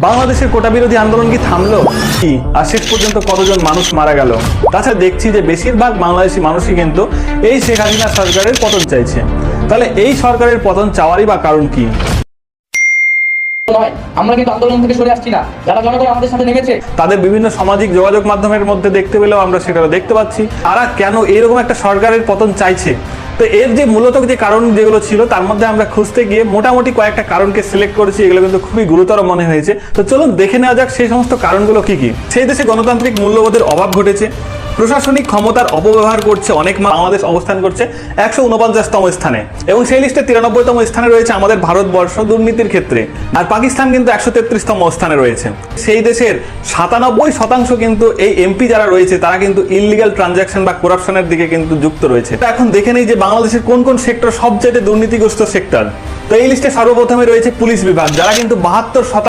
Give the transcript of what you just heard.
বাংলাদেশের কোটা বিরোধী আন্দোলন কি থামলো কি, আর শেষ পর্যন্ত কতজন মানুষ মারা গেল? তাছাড়া দেখছি যে বেশিরভাগ বাংলাদেশি মানুষই কিন্তু এই শেখ হাসিনা সরকারের পতন চাইছে। তাহলে এই সরকারের পতন চাওয়ারই বা কারণ কি? আমরা কিন্তু আন্দোলন থেকে সরে আসছি না, যারা জনগণ আমাদের সাথে নেমেছে তাদের বিভিন্ন সামাজিক যোগাযোগ মাধ্যমের মধ্যে দেখতে পেলেও আমরা সেটাও দেখতে পাচ্ছি তারা কেন এরকম একটা সরকারের পতন চাইছে। তো এর যে মূলত যে কারণ যেগুলো ছিল তার মধ্যে আমরা খুঁজতে গিয়ে মোটামুটি কয়েকটা কারণকে সিলেক্ট করেছি, এগুলো কিন্তু খুবই গুরুতর মনে হয়েছে। তো চলুন দেখে নেওয়া যাক সেই সমস্ত কারণগুলো কি কি। সেই দেশে গণতান্ত্রিক মূল্যবোধের অভাব ঘটেছে, প্রশাসনিক ক্ষমতার অপব্যবহার করছে অনেক, বাংলাদেশ অবস্থান করছে 149তম স্থানে এবং সেই লিস্টে 93তম স্থানে রয়েছে আমাদের ভারতবর্ষ দুর্নীতির ক্ষেত্রে, আর পাকিস্তান কিন্তু 133তম স্থানে রয়েছে। সেই দেশের 97% কিন্তু এই এমপি যারা রয়েছে তারা কিন্তু ইললিগ্যাল ট্রানজাকশন বা করাপশনের দিকে কিন্তু যুক্ত রয়েছে। এখন দেখে নেই যে বাংলাদেশের কোন কোন সেক্টর সবচেয়ে দুর্নীতিগ্রস্ত সেক্টর। তো এই লিস্টে সর্বপ্রথমে রয়েছে পুলিশ বিভাগ, যারা কিন্তু 72%